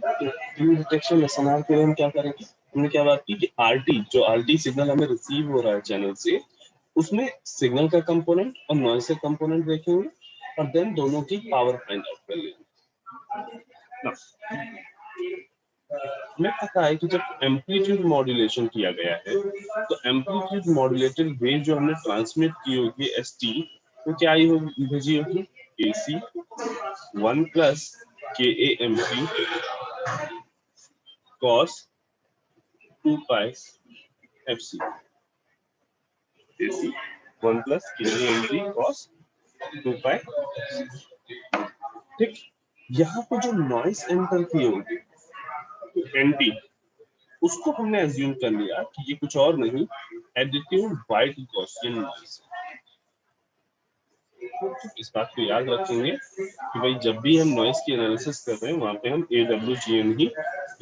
During detection SNR के लिए हम क्या करेंगे, हमने क्या बात की कि आरटी, जो आरटी सिग्नल हमें रिसीव हो रहा है चैनल से, उसमें सिग्नल का कंपोनेंट और नॉइज का कंपोनेंट देखेंगे और देन दोनों की पावर फाइंड आउट कर लेंगे। हमें पता है कि जब एम्पलीट्यूड मॉड्यूलेशन किया गया है तो एम्पलीट्यूड मॉड्यूलेटेड वेव जो हमने ट्रांसमिट की होगी एसटी, तो क्या आई होगी, भेजी होगी AC 1 plus K A M T cos 2 pi F C, AC 1 plus K A M T cos 2 pi. ठीक, यहाँ पे जो नॉइस एंटर की होगी एंटी, उसको हमने एज्यूम कर लिया कि ये कुछ और नहीं, एडिटिव वाइट गॉसियन नॉइस। इस बात को याद रखेंगे कि भाई जब भी हम नॉइस की एनालिसिस कर रहे हैं वहां पे हम AWGN ही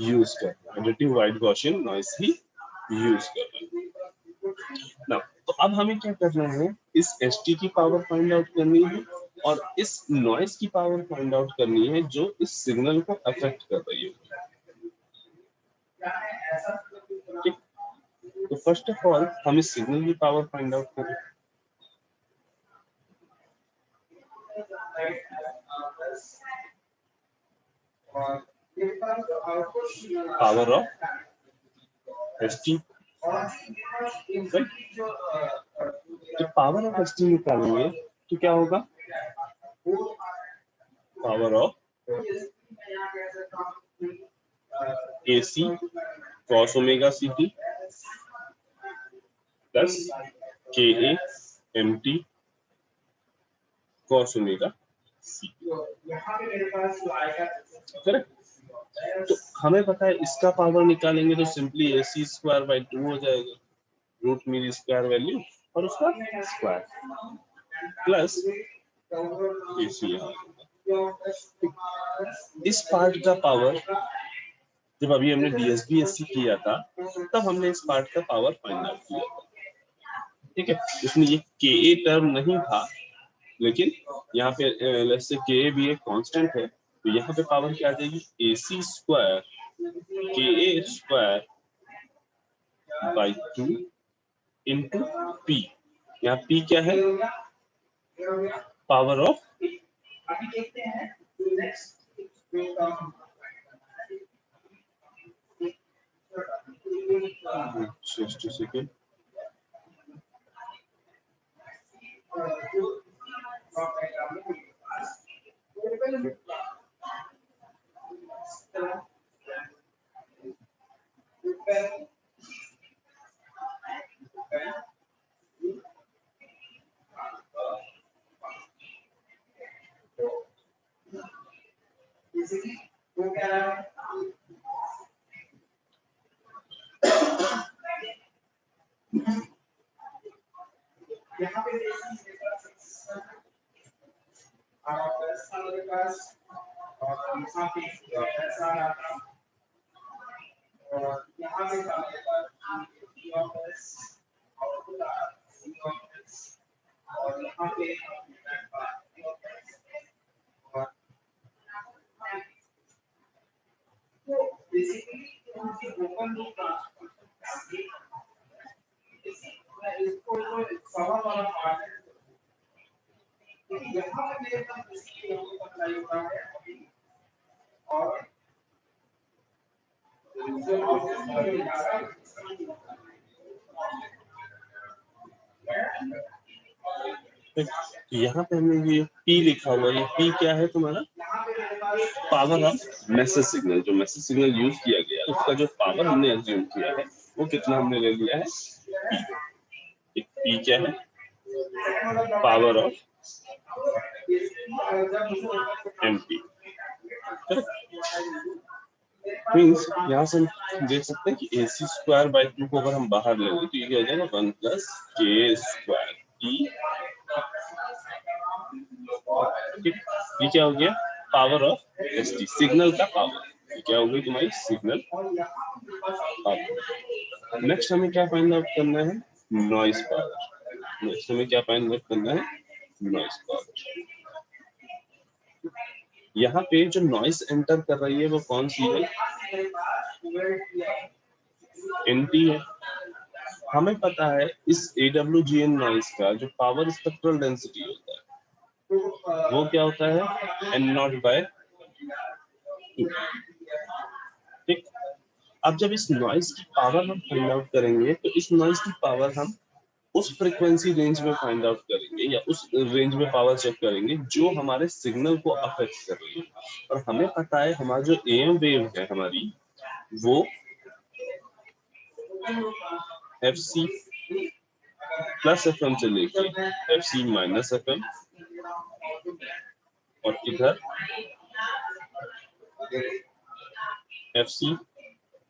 यूज कर रहे हैं, एडिटिव वाइट गॉसियन नॉइस ही यूज कर रहे हैं ना। तो अब हमें क्या करना है, इस एसटी की पावर फाइंड आउट करनी है और इस नॉइस की पावर फाइंड आउट करनी है जो इस सिग्नल को अफेक्ट कर रही है। ठीक, तो फर्स्ट ऑफ ऑल हम इस सिग्नल की पावर फाइंड आउट करें। पावर ऑफ एसटी, तो पावर ऑफ एसटी निकालेंगे तो क्या होगा, power of AC cos omega C T plus K A M T cos omega C, correct. तो हमें पता है इसका पावर निकालेंगे तो सिंपली AC स्क्वायर बाई 2 हो जाएगा, रूट मीन स्क्वायर वैल्यू और उसका स्क्वायर प्लस AC। इस पार्ट का पावर जब अभी हमने DSB-SC किया था तब हमने इस पार्ट का पावर फाइंड आउट किया था, ठीक है। इसमें ये KA टर्म नहीं था, लेकिन यहाँ पे लेट्स से KA भी एक कांस्टेंट है, तो यहाँ पे पावर क्या आ जाएगी, AC square KA square by 2 into P। यहाँ P क्या है, power of, just a second, यहाँ पे हमने ये P लिखा हुआ है, ये P क्या है तुम्हारा, पावर ऑफ मैसेज सिग्नल। जो मैसेज सिग्नल यूज किया गया उसका जो पावर हमने एज्यूम किया है वो कितना हमने ले लिया है, P। P क्या है, पावर ऑफ MP, मीन्स यहाँ से हम देख सकते हैं कि AC स्क्वायर बाई 2 को अगर हम बाहर ले लें तो ये क्या हो जाएगा 1 प्लस के स्क्वायर P। ठीक, ये क्या हो गया, पावर ऑफ ST, सिग्नल का पावर। ये क्या हो गई तुम्हारी सिग्नल पावर। नेक्स्ट हमें क्या फाइंड आउट करना है, नॉइस पावर। नेक्स्ट हमें क्या फाइंड आउट करना है, नॉइस पावर। यहाँ पे जो नॉइस एंटर कर रही है वो कौन सी है, एनटी है। हमें पता है इस AWGN नॉइस का जो पावर स्पेक्ट्रल डेंसिटी होता है वो क्या होता है, N0/2। ठीक, अब जब इस नॉइस की पावर हम फाइंड आउट करेंगे तो इस नॉइस की पावर हम उस फ्रीक्वेंसी रेंज में फाइंड आउट करेंगे या उस रेंज में पावर चेक करेंगे जो हमारे सिग्नल को अफेक्ट कर रही है। और हमें पता है हमारा जो AM वेव है हमारी वो FC प्लस FM से लेके FC माइनस FM और इधर FC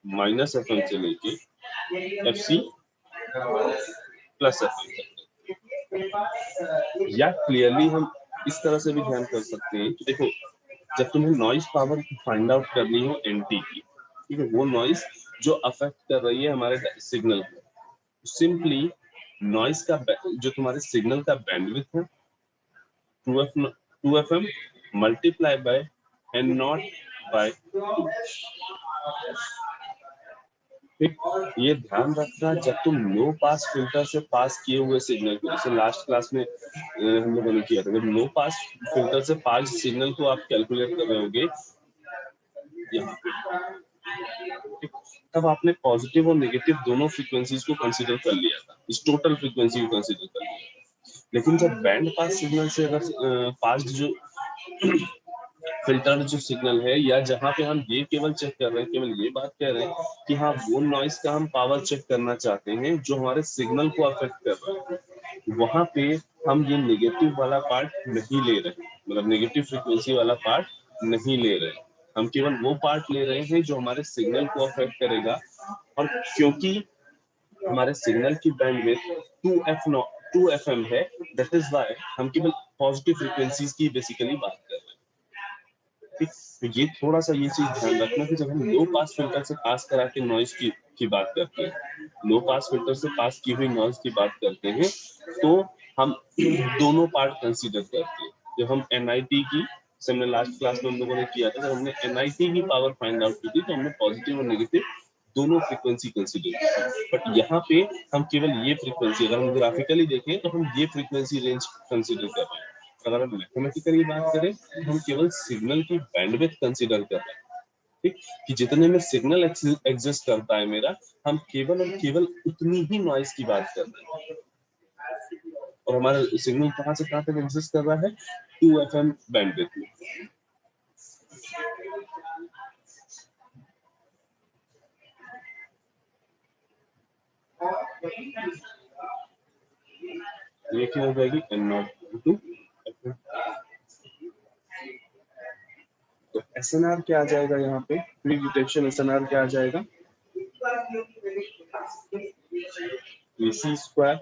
माइनस FM से लेके FC प्लस FM, या क्लियरली हम इस तरह से भी ध्यान कर सकते हैं कि देखो जब तुम्हें नॉइस पावर फाइंड आउट करनी हो NT की, ठीक है, वो नॉइस जो अफेक्ट कर रही है हमारे सिग्नल को, सिंपली नॉइस का जो तुम्हारे सिग्नल का बैंडविड्थ है 2FM मल्टीप्लाई बाय N0/2। ठीक, ये ध्यान रखना जब तुम लो पास फिल्टर से पास किए हुए सिग्नल को, जैसे लास्ट क्लास में हम लोगों ने किया था, जब लो पास फिल्टर से पास सिग्नल को आप कैलकुलेट कर रहे होगे यहाँ पे, तब आपने पॉजिटिव और नेगेटिव दोनों फ्रीक्वेंसीज को कंसीडर कर लिया था, इस टोटल फ्रीक्वेंसी को कंसीडर कर लिया। लेकिन जब बैंड पास सिग्नल से अगर पास जो फिल्टर जो सिग्नल है, या जहाँ पे हम ये केवल चेक कर रहे हैं, केवल ये बात कह रहे हैं कि हाँ वो नॉइस का हम पावर चेक करना चाहते हैं जो हमारे सिग्नल को अफेक्ट कर रहा है, वहां पे हम ये नेगेटिव वाला पार्ट नहीं ले रहे, मतलब नेगेटिव फ्रीक्वेंसी वाला पार्ट नहीं ले रहे, हम केवल वो पार्ट ले रहे हैं जो हमारे सिग्नल को अफेक्ट करेगा। और क्योंकि हमारे सिग्नल की बैंडविड्थ 2FM है, दैट इज व्हाई हम केवल पॉजिटिव फ्रीक्वेंसीज की बेसिकली बात कर रहे हैं। ठीक, तो ये थोड़ा सा ये चीज ध्यान रखना कि जब हम लो पास फिल्टर से पास करा के नॉइज की बात करते हैं, लो पास फिल्टर से पास की हुई नॉइज की बात करते हैं, तो हम दोनों पार्ट कंसीडर करते हैं। जब हम NIT की, हमने लास्ट क्लास में हम लोगों ने किया था, जब हमने NIT की पावर फाइंड आउट की थी तो हमने पॉजिटिव और नेगेटिव दोनों फ्रीक्वेंसी कंसीडर की। बट यहाँ पे हम केवल ये फ्रीक्वेंसी, अगर हम ग्राफिकली देखें तो हम ये फ्रीक्वेंसी रेंज कंसीडर कर रहे हैं। अगर हम मैथमेटिकली बात करें तो हम केवल सिग्नल की बैंडविड्थ कंसीडर कर रहे हैं। ठीक, कि जितने में सिग्नल एग्जिस्ट करता है मेरा, हम केवल और केवल उतनी ही नॉइस की बात कर रहे हैं। और हमारा सिग्नल कहाँ से कहाँ तक एग्जिस्ट कर रहा है, 2FM बैंडविड्थ में। ये क्या हो जाएगी, N0/2। तो SNR क्या आ जाएगा यहाँ पे, प्री डिटेक्शन SNR क्या आ जाएगा, AC square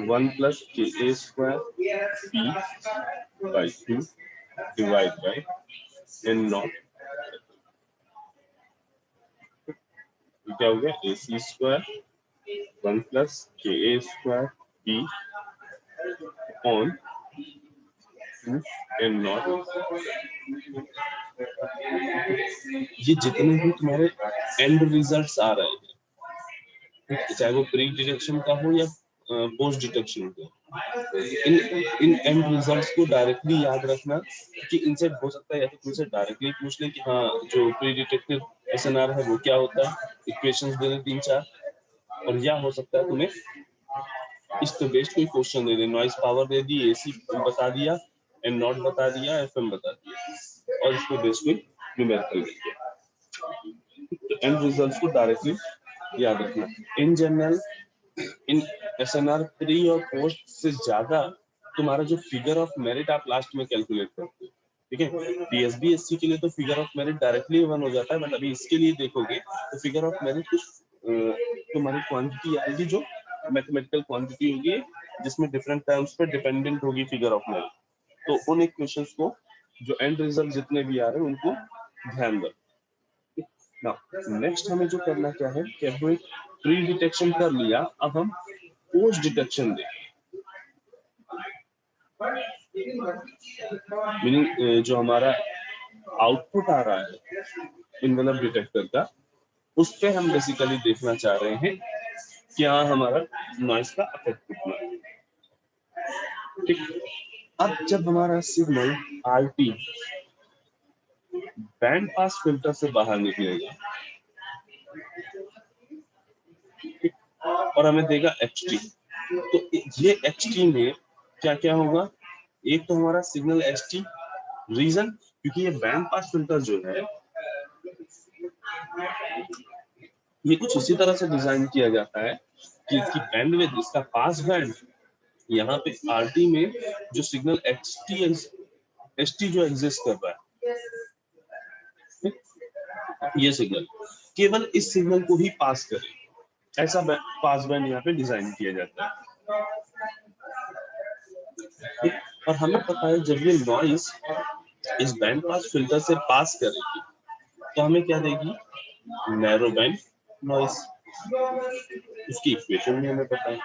1 + KA² P/2 divide by N0। क्या हो गया, AC square 1 + KA² P on N0। ये जितने भी तुम्हारे एंड रिजल्ट्स आ रहे हैं, चाहे वो प्री डिटेक्शन का हो या पोस्ट डिटेक्शन का, इन इन एंड रिजल्ट्स को डायरेक्टली याद रखना कि इनसे हो सकता है या तो तुमसे डायरेक्टली पूछ ले कि हाँ जो प्री डिटेक्टेड SNR है वो क्या होता है, इक्वेशंस दे दे 3-4, और या हो सकता है तुम्हें इस पे बेस्ड कोई क्वेश्चन दे दे, नॉइस पावर दे दी, AC बता दिया, N0 बता दिया, FM बता दिया, और इस पे बेस्ड कोई न्यूमेरिकल दे दिया। तो एंड रिजल्ट्स को डायरेक्टली याद रखना। In general in SNR pre और पोस्ट से ज्यादा तुम्हारा जो फिगर ऑफ मेरिट आप लास्ट में कैलकुलेट करते हो, ठीक है। PSB SC के लिए तो फिगर ऑफ मेरिट डायरेक्टली 1 हो जाता है, बट अभी इसके लिए देखोगे तो फिगर ऑफ मेरिट कुछ तुम्हारी क्वांटिटी आएगी जो मैथमेटिकल क्वांटिटी होगी, जिसमें डिफरेंट टर्म्स पे डिपेंडेंट होगी फिगर ऑफ मेरिट। तो उन इक्वेशंस को जो एंड रिजल्ट जितने भी आ रहे हैं उनको ध्यान रखो। नाउ नेक्स्ट हमें जो करना क्या है कि अब प्री डिटेक्शन कर लिया, अब हम पोस्ट डिटेक्शन देखें। मीनिंग जो हमारा आउटपुट आ रहा है इन्वेलप डिटेक्टर का, उस पे हम बेसिकली देखना चाह रहे हैं क्या हमारा नॉइस का इफेक्ट कितना है। ठीक, अब जब हमारा signal RT band pass filter से बाहर निकलेगा, ठीक, और हमें देगा एचटी, तो ये एचटी में क्या क्या होगा, एक तो हमारा सिग्नल एचटी, रीजन क्योंकि ये बैंड पास फिल्टर जो है ये कुछ इसी तरह से डिजाइन किया जाता है कि इसकी बैंडविड्थ, इसका पास बैंड, यहाँ पे आरटी में जो सिग्नल एचटी जो एग्जिस्ट कर रहा है, ये सिग्नल केवल इस सिग्नल को ही पास करे, ऐसा पास बैंड यहाँ पे डिजाइन किया जाता है। और हमें पता है जब ये नॉइस इस बैंड पास फिल्टर से पास करेगी तो हमें क्या देगी, नैरो बैंड नॉइस। उसकी इक्वेशन भी हमें पता है,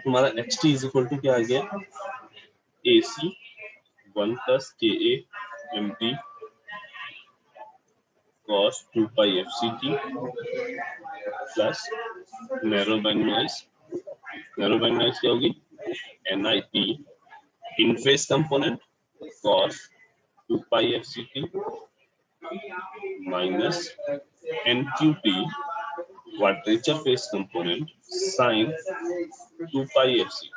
तुम्हारा xt इज इक्वल टू क्या आ गया, AC 1 plus KA MT cos 2 pi FCT plus narrow band noise क्या होगी, NIT in phase component cos 2 pi FCT minus NQT quadrature phase component sin 2 pi FCT।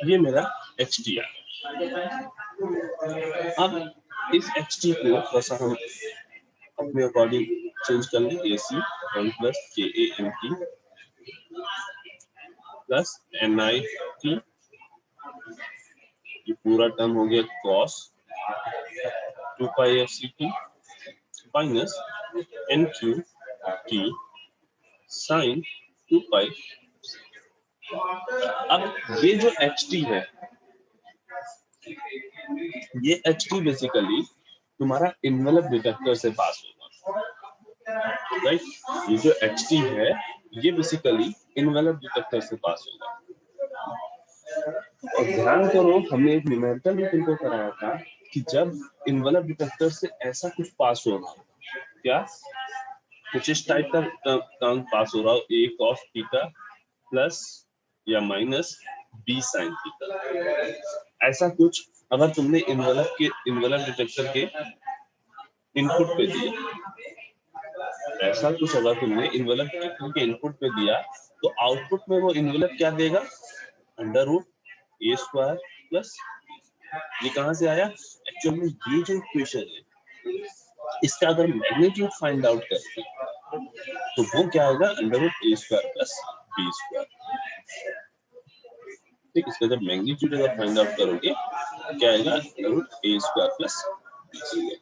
ये मेरा xt है। अब इस xt को थोड़ा सा हम अपने अकॉर्डिंग चेंज कर लें, AC 1 plus KAMT plus NIT, ये पूरा टर्म हो गया cos 2 pi FCT minus NQT sin 2 pi। अब ये जो xt है, ये ht बेसिकली तुम्हारा इन्वेलप डिटेक्टर से पास होगा, राइट। ये जो ht है ये बेसिकली इन्वेलप डिटेक्टर से पास होगा। और ध्यान करो हमने एक न्यूमेरिकल भी तुमको कराया था कि जब इन्वेलप डिटेक्टर से ऐसा कुछ पास होगा, क्या कुछ इस टाइप का टर्म पास हो रहा हो, a cos थीटा प्लस या माइनस b sin थीटा, ऐसा कुछ अगर तुमने इन्वेलप डिटेक्टर के इनपुट पे दिया, ऐसा कुछ अगर तुमने इन्वेलप डिटेक्टर के इनपुट पे दिया तो आउटपुट में वो इन्वेलप क्या देगा, under root a square plus, ये कहां से आया, एक्चुअली में ये जो इक्वेशन है इसका अगर मैग्नीट्यूड फाइंड आउट करते तो वो क्या आएगा, under root a square plus b square. ठीक, इसका जब मैग्नीट्यूड अगर फाइंड आउट करोगे क्या आएगा, under root a square plus b square.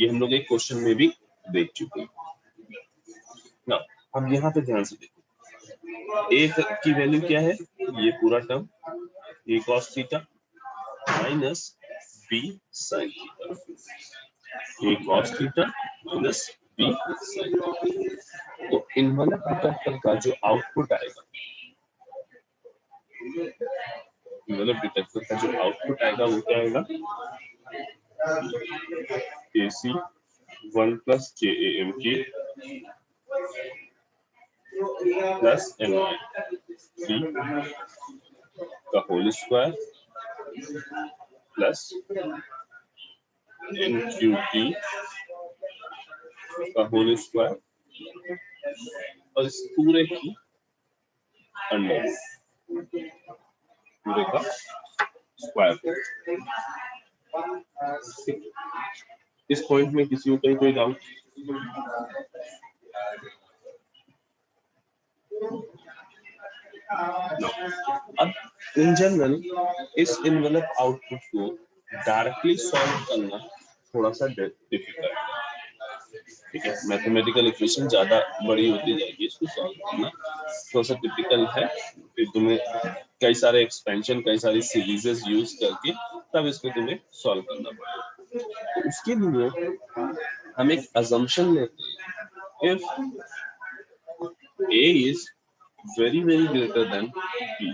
ये हम लोग एक क्वेश्चन में भी देख चुके हैं ना। अब यहाँ पे ध्यान से देखो, a की वैल्यू क्या है, ये पूरा term a cos theta minus b sin theta, a cos theta minus b sin theta. तो इन्वेलप डिटेक्टर का जो आउटपुट आएगा, इन्वेलप डिटेक्टर का जो आउटपुट आएगा वो क्या आएगा, AC 1 plus KAMT plus NIT का होल स्क्वायर प्लस NQT का होल स्क्वायर और इस पूरे की अंडर, पूरे का स्क्वायर। इस पॉइंट में किसी को कोई डाउट? अब इन जनरल इस इन्वेलप आउटपुट को डायरेक्टली सॉल्व करना थोड़ा सा डिफिकल्ट है, ठीक है, मैथमेटिकल इक्वेशन ज्यादा बड़ी होती जाएगी, इसको सॉल्व करना थोड़ा सा टिपिकल है। फिर तुम्हें कई सारे एक्सपेंशन, कई सारी सीरीजेस यूज करके तब इसको तुम्हें सॉल्व करना पड़ेगा। तो उसके लिए हम एक अजम्पशन लेते हैं, if a is very very greater than b,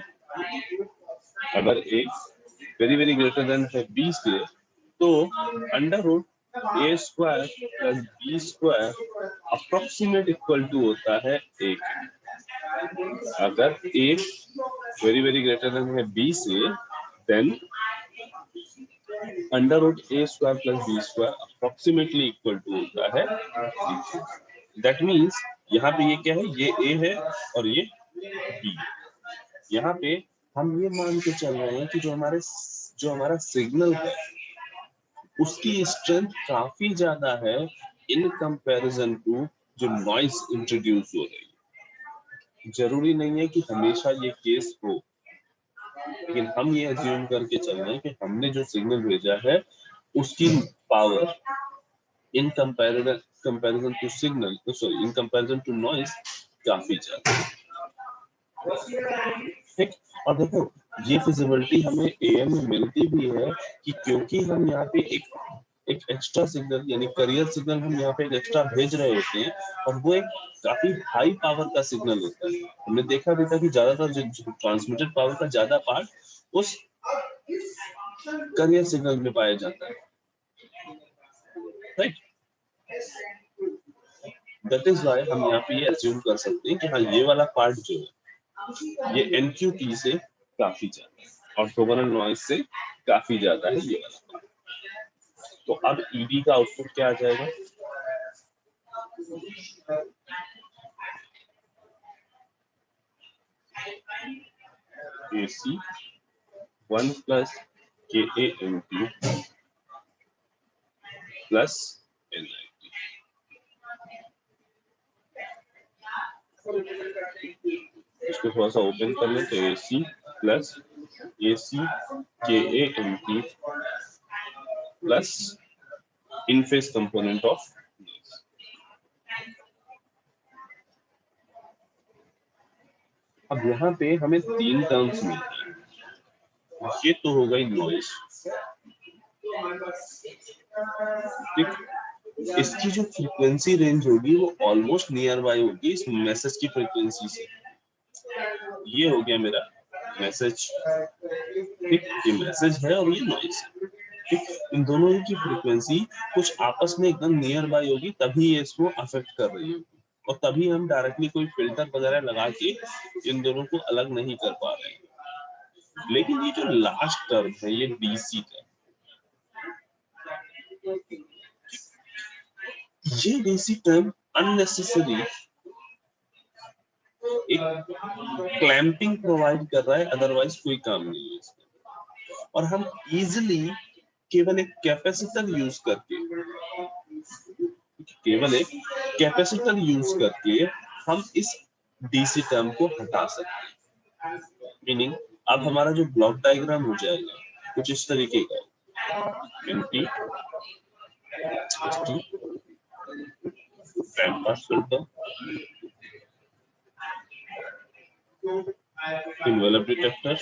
अगर a very very greater than है b से, तो under root a square plus b square approximate equal to होता है एक। अगर a very very greater than है b से, then under root a square plus b square approximately equal to होता है। दैट मीन्स यहाँ पे ये क्या है, ये a है और ये b। यहाँ पे हम ये मान के चल रहे हैं कि जो हमारा सिग्नल है उसकी स्ट्रेंथ काफी ज्यादा है इन कंपैरिजन टू जो नॉइस इंट्रोड्यूस हो रही है। जरूरी नहीं है कि हमेशा ये केस हो, लेकिन हम ये अज्यूम करके चल रहे हैं कि हमने जो सिग्नल भेजा है उसकी power in comparison to signal, sorry in comparison to noise काफी ज्यादा। ठीक, और देखो ये फिजिबिलिटी हमें एएम में मिलती भी है कि क्योंकि हम यहाँ पे एक एक्स्ट्रा सिग्नल यानी करियर सिग्नल हम यहाँ पे एक एक्स्ट्रा भेज रहे होते हैं, और वो एक काफी हाई पावर का सिग्नल होता है। हमने देखा भी था कि ज्यादातर जो ट्रांसमिटेड पावर का ज्यादा पार्ट उस करियर सिग्नल में पाया जाता है, राइट। दैट इज वाई हम यहाँ पे ये अज्यूम कर सकते हैं कि हाँ ये वाला पार्ट जो है ये एनक्यूटी से काफी ज्यादा है, ऑर्थोगोनल नॉइज से काफी ज्यादा है ये वाला पार्ट। तो अब ईडी का आउटपुट क्या आ जाएगा, AC 1 plus KAMP plus NIT। इसको थोड़ा सा ओपन कर लें तो AC plus AC KAMP plus in phase component of. अब यहाँ पे हमें तीन टर्म्स मिलती हैं, ये तो हो गई नॉइस। ठीक, इसकी जो फ्रीक्वेंसी रेंज होगी वो ऑलमोस्ट नियर बाय होगी इस मैसेज की फ्रीक्वेंसी से। ये हो गया मेरा मैसेज, ठीक, ये मैसेज है और ये नॉइस है। ठीक, इन दोनों की फ्रीक्वेंसी कुछ आपस में एकदम नियर बाय होगी, तभी ये इसको अफेक्ट कर रही होगी, और तभी हम डायरेक्टली कोई फिल्टर वगैरह लगा के इन दोनों को अलग नहीं कर पा रहे हैं। लेकिन ये जो लास्ट टर्म है ये डीसी टर्म, ये डीसी टर्म अननेसेसरी एक क्लैंपिंग प्रोवाइड कर रहा है, अदरवाइज कोई काम नहीं है इसमें। और हम इजिली केवल एक कैपेसिटर यूज करके, केवल एक कैपेसिटर यूज करके हम इस डीसी टर्म को हटा सकते हैं। मीनिंग अब हमारा जो ब्लॉक डायग्राम हो जाएगा कुछ इस तरीके का, एमटी band pass filter, envelope detector,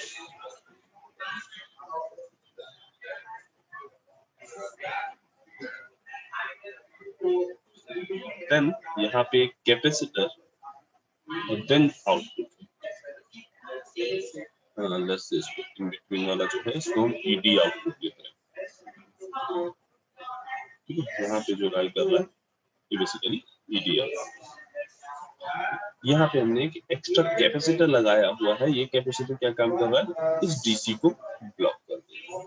then यहाँ पे एक capacitor, then output. Let's say इसको इन बिटवीन वाला जो है इसको हम ईडी आउटपुट देते हैं। ठीक है, यहाँ पे जो राइट कर रहा है ये बेसिकली ईडी आउटपुट। यहाँ पे हमने एक एक्स्ट्रा कैपेसिटर लगाया हुआ है, ये कैपेसिटर क्या काम कर रहा है, इस डीसी को ब्लॉक कर देगा।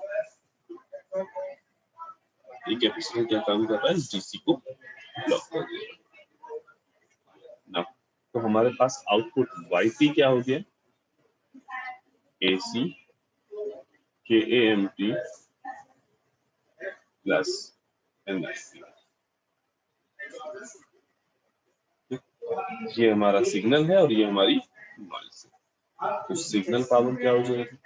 ये कैपेसिटर क्या काम कर रहा है, इस डीसी को ब्लॉक कर देगा ना। तो हमारे पास आउटपुट वाईटी क्या हो गया, AC KAMP प्लस NIT। ये हमारा सिग्नल है और ये हमारी नॉइस है। तो सिग्नल पावर क्या हो जाएगी,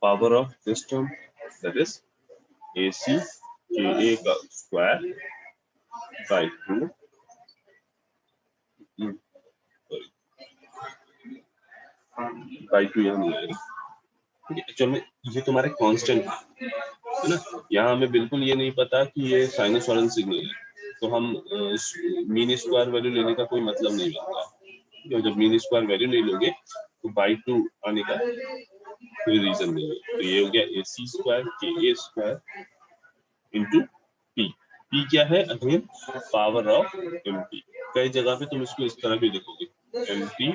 power of this term that is AC KA का स्क्वायर बाय 2 बाय 2 यहाँ मिलेगा। ठीक है, एक्चुअल में ये तुम्हारे कांस्टेंट है ना। यहाँ हमें बिल्कुल ये नहीं पता कि ये साइनसॉइडल सिग्नल है, तो हम मीन स्क्वायर वैल्यू लेने का कोई मतलब नहीं बनता। जब मीन स्क्वायर वैल्यू नहीं लोगे तो बाई 2 आने का कोई रीजन नहीं है। तो ये हो गया AC square KA square into P। P क्या है? Again power of MP। कई जगह पे तुम इसको इस तरह भी लिखोगे, MP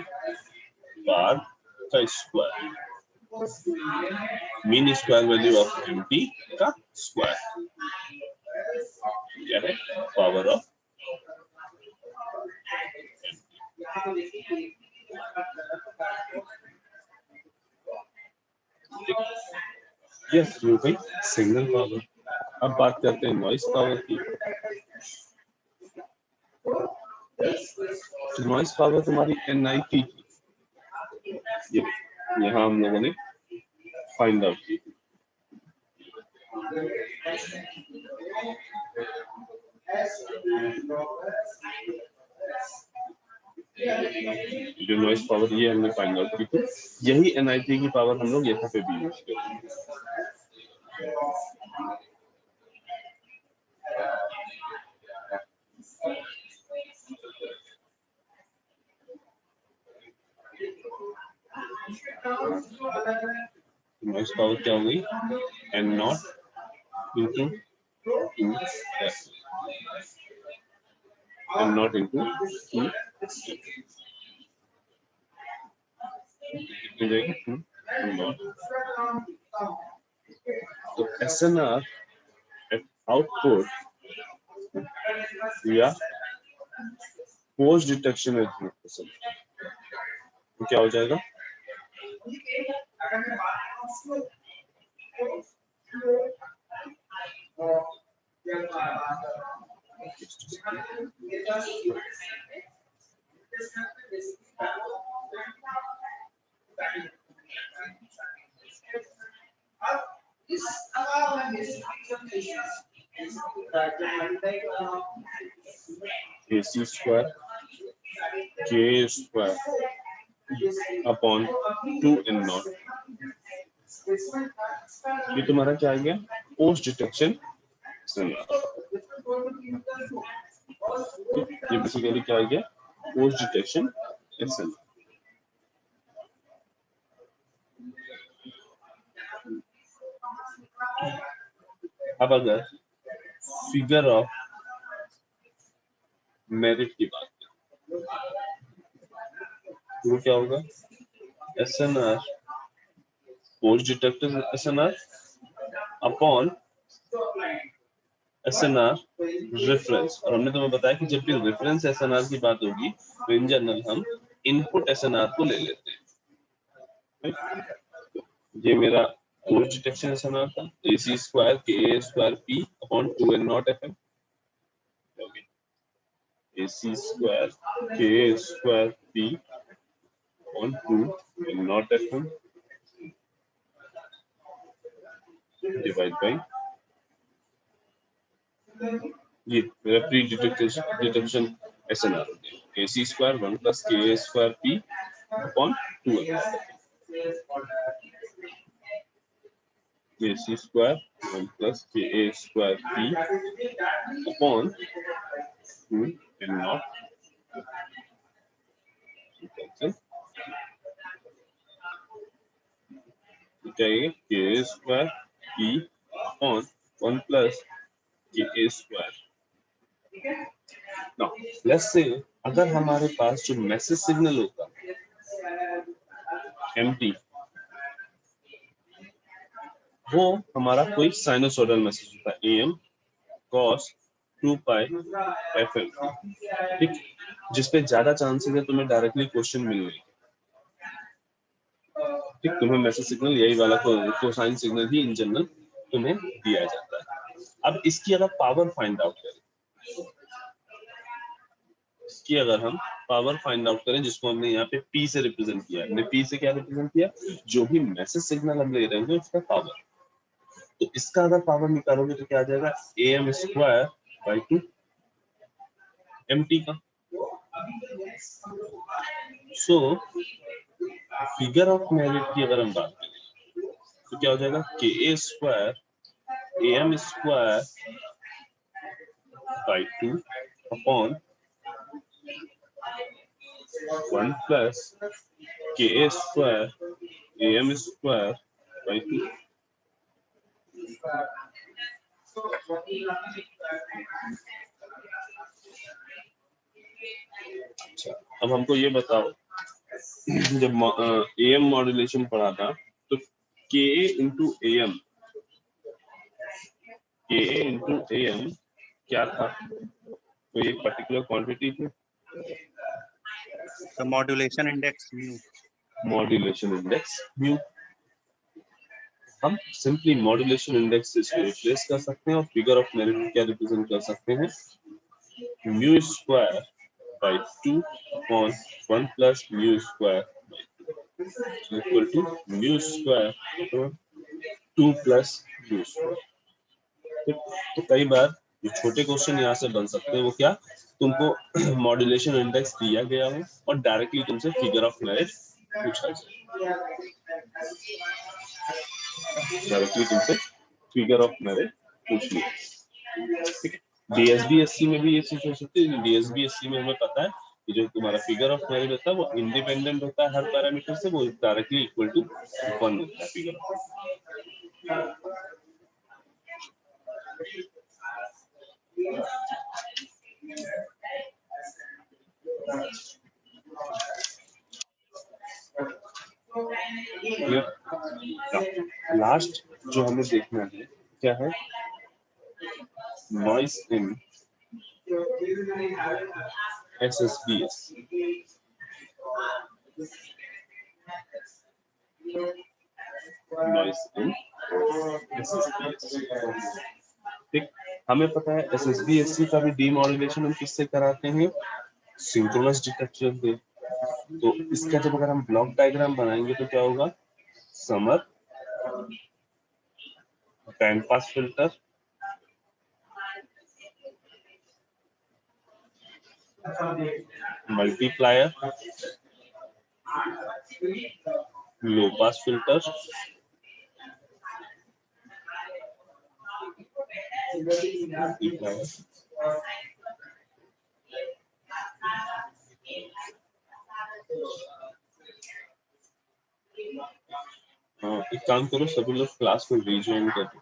पावर का square, mean square value of MP का स्क्वायर क्या है? Power of. यस ये भाई सिग्नल पावर। अब बात करते हैं नॉइस पावर की। नॉइस पावर तुम्हारी NIT की, ये यहाँ हम लोगों ने फाइंड आउट की। जो नॉइस पावर ये हमने फाइंड आउट की, तो यही NIT की पावर हम लोग यहाँ पे भी यूज करेंगे। नॉइस पावर क्या हो गई? N0 into 2S, N0 into 2 कितनी जाएगी? 2 तो SNR at output या पोस्ट डिटेक्शन तो क्या हो जाएगा? AC square K square upon 2N0। ये तुम्हारा क्या आ गया? Post detection SNR। ये बेसिकली क्या आ गया? Post detection SNR। अब अगर फिगर ऑफ मेरिट की बात करें तो क्या होगा? SNR post detector SNR upon SNR reference. और हमने तुम्हें बताया कि जब भी रेफरेंस SNR की बात होगी तो इन जनरल हम इनपुट SNR को ले लेते हैं। ये मेरा पोस्ट डिटेक्शन SNR था, AC square KA square P upon 2N0 FM। AC square KA square P upon 2N0 FM divide by ये मेरा प्री डिटेक्शन SNR हो गया, AC square 1 plus KA square P upon 2N0। AC square 1 plus KA square P upon 2N0। चाहिए KA square P upon 1 plus KA square. Now let's say अगर हमारे पास जो message signal होता MT, वो हमारा कोई साइनोसॉइडल मैसेज होता है AM cos 2 पाई FM, ठीक, जिसपे ज्यादा चांसेस है तुम्हें डायरेक्टली क्वेश्चन मिलने के। ठीक, तुम्हें मैसेज सिग्नल यही वाला cosine signal he in general तुम्हें दिया जाता है। अब इसकी अगर पावर फाइंड आउट करें, इसकी अगर हम पावर फाइंड आउट करें, जिसको हमने यहाँ पे P से रिप्रेजेंट किया है, हमने P से क्या रिप्रेजेंट किया, जो भी मैसेज सिग्नल हम ले रहे हैं उसका पावर। तो इसका अगर पावर निकालोगे तो क्या आ जाएगा, AM स्क्वायर बाई 2 MT का। सो फिगर ऑफ मेरिट की अगर हम बात करें तो क्या हो जाएगा, KA square AM square by 2 upon 1 plus KA square AM square by 2। अच्छा, अब हमको ये बताओ, जब AM मॉड्यूलेशन पढ़ा था तो KA into AM, KA into AM क्या था, तो एक पर्टिकुलर क्वांटिटी थी, The modulation index mu. Modulation index mu. हम सिंपली मॉड्यूलेशन इंडेक्स से इसको रिप्लेस कर सकते हैं और फिगर ऑफ मेरिट क्या रिप्रेजेंट कर सकते हैं, mu square by 2 upon 1 plus mu square equal to mu square 2 plus mu square. तो कई बार जो छोटे क्वेश्चन यहाँ से बन सकते हैं वो क्या, तुमको मॉड्यूलेशन इंडेक्स दिया गया हो और डायरेक्टली तुमसे फिगर ऑफ मेरिट पूछा जाए, डायरेक्टली तुमसे फिगर ऑफ मेरिट पूछ लिया। ठीक है, DSBSC में भी ये चीज हो सकती है। DSBSC में हमें पता है कि जो तुम्हारा फिगर ऑफ मेरिट होता है वो इंडिपेंडेंट होता है हर पैरामीटर से, वो डायरेक्टली इक्वल टू 1 होता है फिगर ऑफ। लास्ट जो हमें देखना है क्या है, नॉइस इन SSBS। नॉइस इन SSBS। ठीक, हमें पता है SSBSC का भी डीमॉड्यूलेशन हम किससे कराते हैं, सिंक्रोनस डिटेक्टर से। तो इसका जब अगर हम ब्लॉक डायग्राम बनाएंगे तो क्या होगा, summer band pass filter, multiplier, low pass filter, multiplier, एक काम करो सभी लोग क्लास को रिज्वाइन कर दो।